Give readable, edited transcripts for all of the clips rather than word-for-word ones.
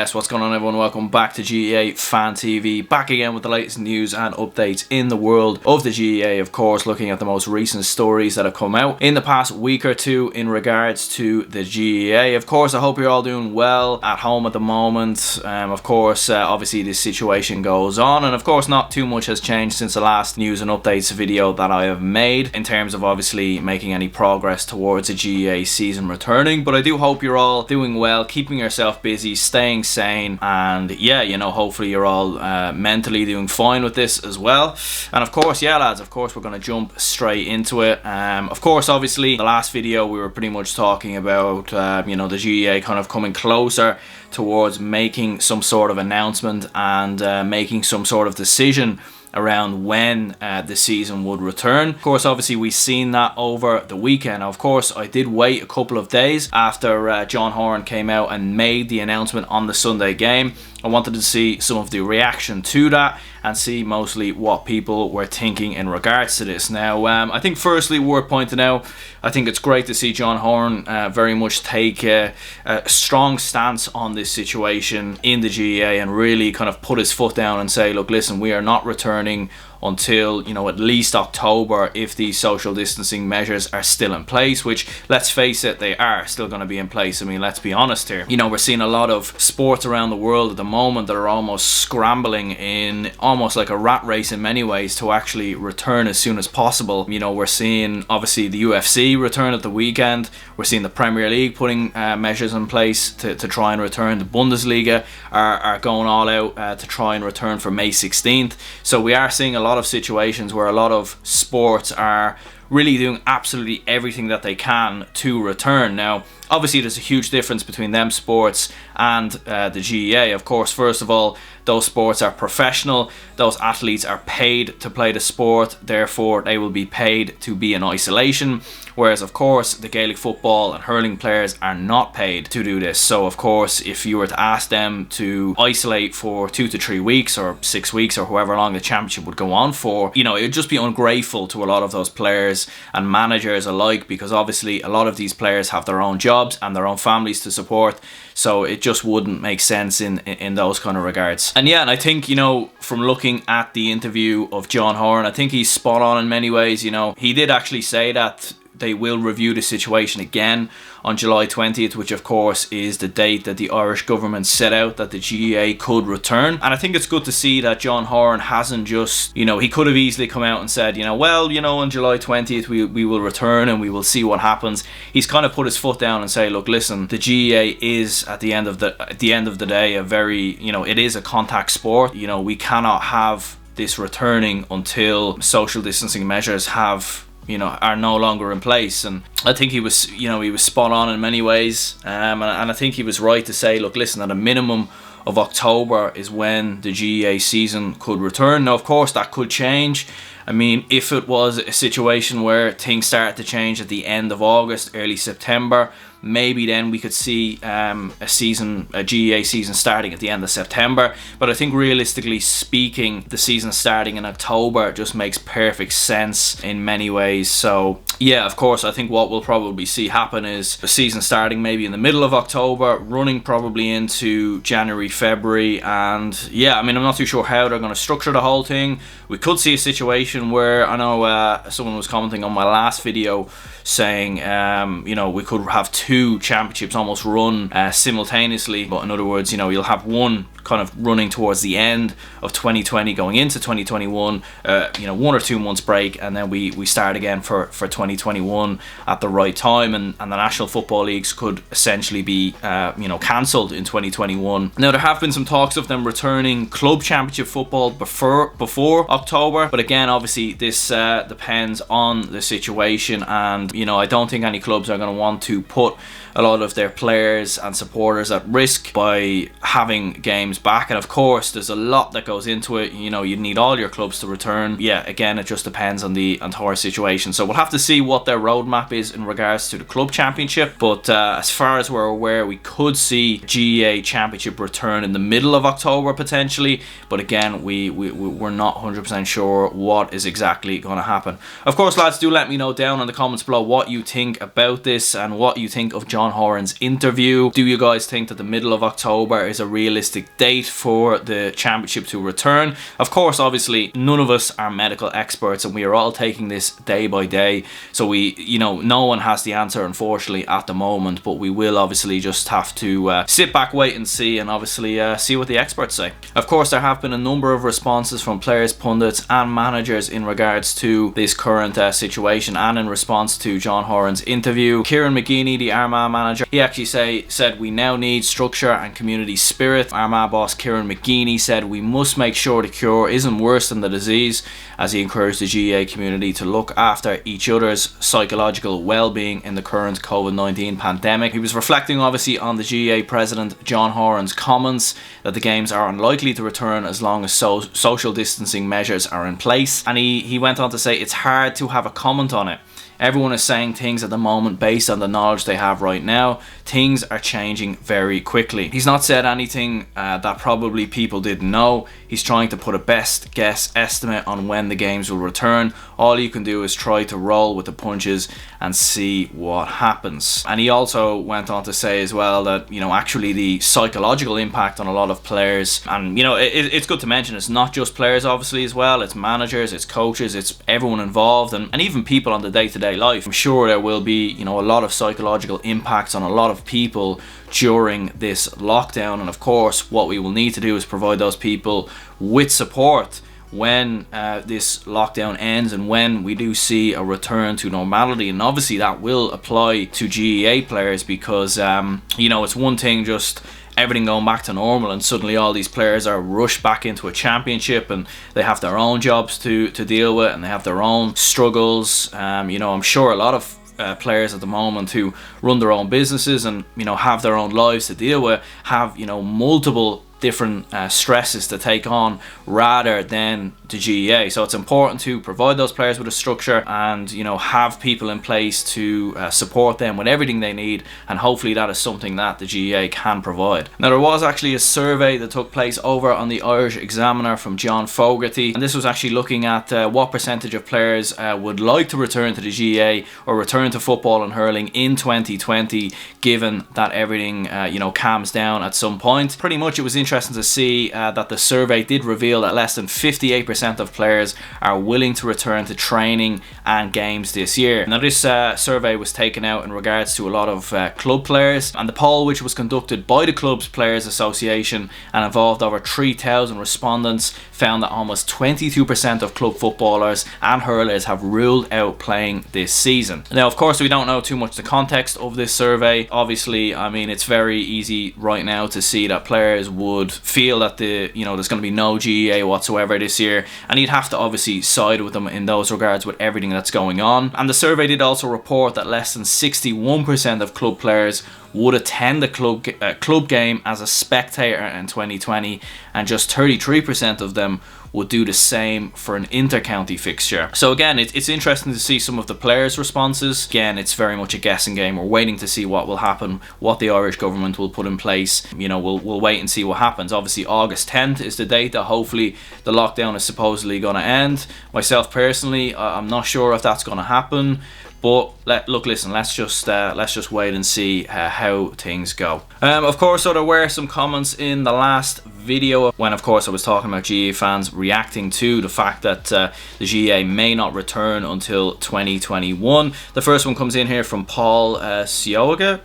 Yes, what's going on everyone? Welcome back to GAA Fan TV, back again with the latest news and updates in the world of the GAA, of course, looking at the most recent stories that have come out in the past week or two in regards to the GAA. Of course, I hope you're all doing well at home at the moment. Of course, obviously this situation goes on, and of course not too much has changed since the last news and updates video that I have made in terms of obviously making any progress towards the GAA season returning, but I do hope you're all doing well, keeping yourself busy, staying sane, and yeah, you know, hopefully you're all mentally doing fine with this as well. And of course, yeah lads, of course we're going to jump straight into it. Of course, obviously the last video we were pretty much talking about you know, the GAA kind of coming closer towards making some sort of announcement and making some sort of decision around when the season would return. Of course, obviously we've seen that over the weekend. Of course, I did wait a couple of days after John Horans came out and made the announcement on the Sunday game. I wanted to see some of the reaction to that and see mostly what people were thinking in regards to this. Now, I think firstly worth pointing out, I think it's great to see John Horans very much take a strong stance on this situation in the GAA and really kind of put his foot down and say, look, listen, we are not returning until, you know, at least October if these social distancing measures are still in place, which, let's face it, they are still going to be in place. I mean, let's be honest here. You know, we're seeing a lot of sports around the world at the moment that are almost scrambling in almost like a rat race in many ways to actually return as soon as possible. You know, we're seeing obviously the UFC return at the weekend. We're seeing the Premier League putting measures in place to try and return. The Bundesliga are going all out to try and return for May 16th. So we are seeing a lot of situations where a lot of sports are really doing absolutely everything that they can to return. Now, obviously there's a huge difference between them sports and the GAA. Of course, first of all, those sports are professional. Those athletes are paid to play the sport, therefore they will be paid to be in isolation. Whereas, of course, the Gaelic football and hurling players are not paid to do this. So, of course, if you were to ask them to isolate for 2 to 3 weeks or 6 weeks or however long the championship would go on for, you know, it would just be ungrateful to a lot of those players and managers alike, because obviously a lot of these players have their own jobs and their own families to support. So it just wouldn't make sense in those kind of regards. And yeah, and I think, you know, from looking at the interview of John Horans, I think he's spot on in many ways. You know, he did actually say that they will review the situation again on July 20th, which of course is the date that the Irish government set out that the GAA could return. And I think it's good to see that John Horans hasn't just, you know, he could have easily come out and said, you know, well, you know, on July 20th we will return and we will see what happens. He's kind of put his foot down and say, look, listen, the GAA is at the end of the day a very, you know, it is a contact sport. You know, we cannot have this returning until social distancing measures are no longer in place. And I think he was spot on in many ways, and I think he was right to say, look, listen, at a minimum of October is when the GAA season could return. Now, of course, that could change. I mean, if it was a situation where things started to change at the end of August, early September, maybe then we could see a GAA season starting at the end of September. But I think realistically speaking, the season starting in October just makes perfect sense in many ways. So yeah, of course, I think what we'll probably see happen is a season starting maybe in the middle of October, running probably into January, February. And yeah, I mean, I'm not too sure how they're going to structure the whole thing. We could see a situation where, I know someone was commenting on my last video saying, you know, we could have 2 championships almost run simultaneously. But in other words, you know, you'll have one kind of running towards the end of 2020 going into 2021, you know, 1 or 2 months break, and then we start again for 2021 at the right time, and the national football leagues could essentially be you know, cancelled in 2021. Now, there have been some talks of them returning club championship football before October, but again, obviously this depends on the situation, and you know, I don't think any clubs are going to want to put a lot of their players and supporters at risk by having games teams back, and of course there's a lot that goes into it. You know, you need all your clubs to return. Yeah, again, it just depends on the entire situation, so we'll have to see what their roadmap is in regards to the club championship. But as far as we're aware, we could see GAA championship return in the middle of October potentially, but again, we're not 100% sure what is exactly going to happen. Of course, lads, do let me know down in the comments below what you think about this and what you think of John Horans' interview. Do you guys think that the middle of October is a realistic date for the championship to return? Of course, obviously, none of us are medical experts and we are all taking this day by day, so no one has the answer unfortunately at the moment, but we will obviously just have to sit back, wait and see, and obviously see what the experts say. Of course, there have been a number of responses from players, pundits and managers in regards to this current situation and in response to John Horans' interview. Kieran McGeeney, the Armagh manager, he actually said we now need structure and community spirit. Armagh boss Kieran McGeeney said we must make sure the cure isn't worse than the disease, as he encouraged the GAA community to look after each other's psychological well-being in the current COVID-19 pandemic. He was reflecting obviously on the GAA president John Horans' comments that the games are unlikely to return as long as social distancing measures are in place, and he went on to say it's hard to have a comment on it. Everyone is saying things at the moment based on the knowledge they have right now. Things are changing very quickly. He's not said anything that probably people didn't know. He's trying to put a best guess estimate on when the games will return. All you can do is try to roll with the punches and see what happens. And he also went on to say as well that, actually the psychological impact on a lot of players, and it's good to mention it's not just players obviously as well, it's managers, it's coaches, it's everyone involved, and even people on the day-to-day life. I'm sure there will be a lot of psychological impacts on a lot of people during this lockdown, and of course what we will need to do is provide those people with support when this lockdown ends and when we do see a return to normality. And obviously that will apply to GAA players, because it's one thing just everything going back to normal and suddenly all these players are rushed back into a championship and they have their own jobs to deal with and they have their own struggles. I'm sure a lot of players at the moment who run their own businesses and have their own lives to deal with have multiple different stresses to take on rather than the GAA. So it's important to provide those players with a structure and have people in place to support them with everything they need, and hopefully that is something that the GAA can provide. Now, there was actually a survey that took place over on the Irish Examiner from John Fogarty, and this was actually looking at what percentage of players would like to return to the GAA or return to football and hurling in 2020, given that everything calms down at some point. Pretty much it was interesting to see that the survey did reveal that less than 58% of players are willing to return to training and games this year. Now, this survey was taken out in regards to a lot of club players, and the poll, which was conducted by the Clubs Players Association and involved over 3,000 respondents, found that almost 22% of club footballers and hurlers have ruled out playing this season. Now, of course, we don't know too much the context of this survey. Obviously, it's very easy right now to see that players would feel that there's going to be no GAA whatsoever this year, and you'd have to obviously side with them in those regards with everything that's going on. And the survey did also report that less than 61% of club players would attend a club game as a spectator in 2020, and just 33% of them would do the same for an inter-county fixture. So again, it's interesting to see some of the players' responses. Again, it's very much a guessing game. We're waiting to see what will happen, what the Irish government will put in place. We'll wait and see what happens. Obviously, August 10th is the date that hopefully the lockdown is supposedly going to end. Myself personally, I'm not sure if that's going to happen. But let's just wait and see how things go. Of course, so there were some comments in the last video when, of course, I was talking about GAA fans reacting to the fact that the GAA may not return until 2021. The first one comes in here from Paul Sioga,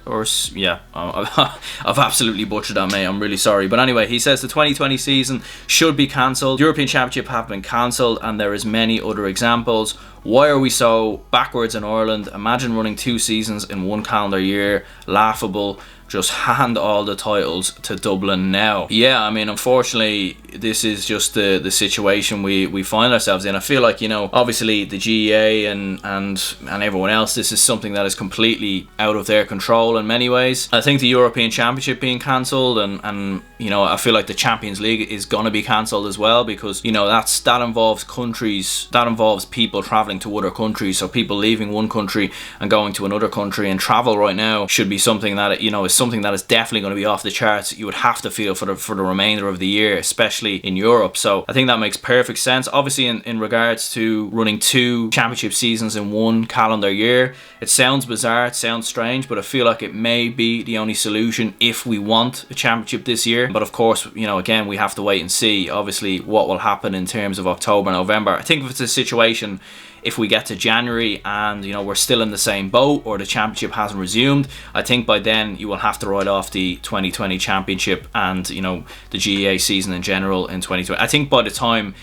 I've absolutely butchered that, mate. I'm really sorry. But anyway, he says the 2020 season should be cancelled. European Championship have been cancelled, and there is many other examples. Why are we so backwards in Ireland? Imagine running 2 seasons in 1 calendar year. Laughable. just hand all the titles to Dublin now. Yeah, I mean, unfortunately, this is just the situation we find ourselves in. I feel like, you know, obviously the GAA and everyone else, this is something that is completely out of their control in many ways. I think the European Championship being cancelled and you know, I feel like the Champions League is going to be cancelled as well, because, you know, that involves countries, that involves people travelling to other countries. So people leaving one country and going to another country, and travel right now should be something that, you know, is something that is definitely going to be off the charts. You would have to feel for the remainder of the year, especially in Europe. So I think that makes perfect sense. Obviously, in regards to running 2 championship seasons in one calendar year, it sounds bizarre, it sounds strange, but I feel like it may be the only solution if we want a championship this year. But of course, you know, again, we have to wait and see, obviously, what will happen in terms of October, November. I think if it's a situation, if we get to January and, you know, we're still in the same boat or the championship hasn't resumed, I think by then you will have to write off the 2020 championship and, you know, the GAA season in general in 2020. I think by the time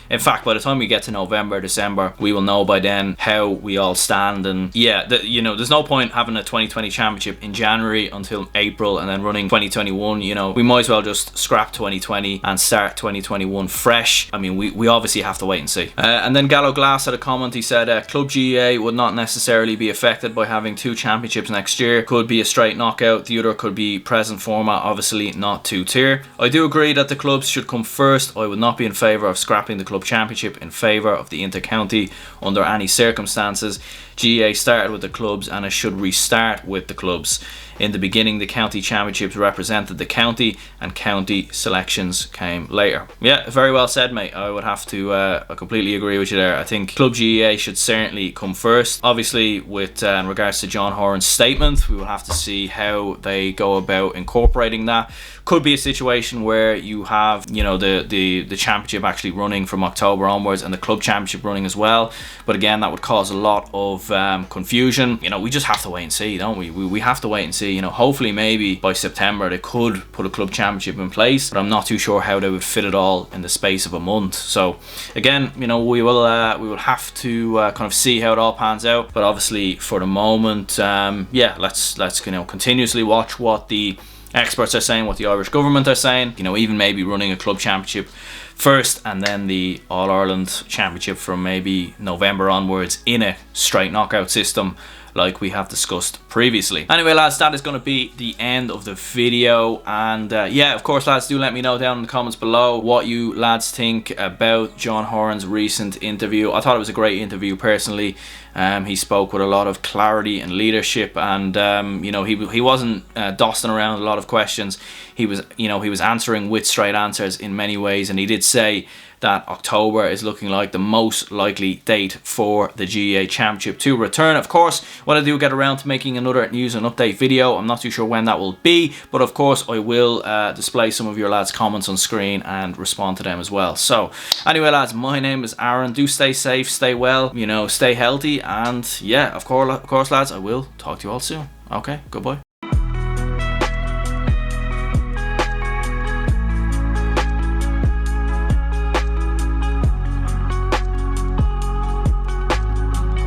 we get to November, December, we will know by then how we all stand. And yeah, you know, there's no point having a 2020 championship in January until April and then running 2021. You know, we might as well just scrap 2020 and start 2021 fresh. I mean, we obviously have to wait and see. And then Gallo Glass had a comment. He said, Club GAA would not necessarily be affected by having 2 championships next year. Could be a straight knockout. The other could be present format, obviously not 2-tier. I do agree that the clubs should come first. I would not be in favour of scrapping the club championship in favour of the inter-county under any circumstances. GAA started with the clubs and it should restart with the clubs. In the beginning, the county championships represented the county and county selections came later. Yeah, very well said, mate. I would have to, I completely agree with you there. I think Club GAA should certainly come first. Obviously, with in regards to John Horans' statement, we will have to see how they go about incorporating that. Could be a situation where you have, you know, the championship actually running from October onwards and the club championship running as well. But again, that would cause a lot of confusion. You know, we just have to wait and see, don't we? We have to wait and see. You know, hopefully maybe by September they could put a club championship in place, but I'm not too sure how they would fit it all in the space of a month. So again, you know, we will have to kind of see how it all pans out. But obviously for the moment, yeah, let's you know, continuously watch what the experts are saying, what the Irish government are saying. You know, even maybe running a club championship first and then the All-Ireland Championship from maybe November onwards in a straight knockout system like we have discussed previously. Anyway, lads, that is going to be the end of the video. And yeah, of course, lads, do let me know down in the comments below what you lads think about John Horans' recent interview. I thought it was a great interview personally. He spoke with a lot of clarity and leadership, and you know, he wasn't dossing around a lot of questions. He was, you know, he was answering with straight answers in many ways, and he did say that October is looking like the most likely date for the GAA Championship to return. Of course, when I do get around to making another news and update video, I'm not too sure when that will be, but of course I will display some of your lads' comments on screen and respond to them as well. So anyway, lads, my name is Aaron. Do stay safe, stay well, you know, stay healthy, and yeah, of course lads, I will talk to you all soon. Okay, goodbye.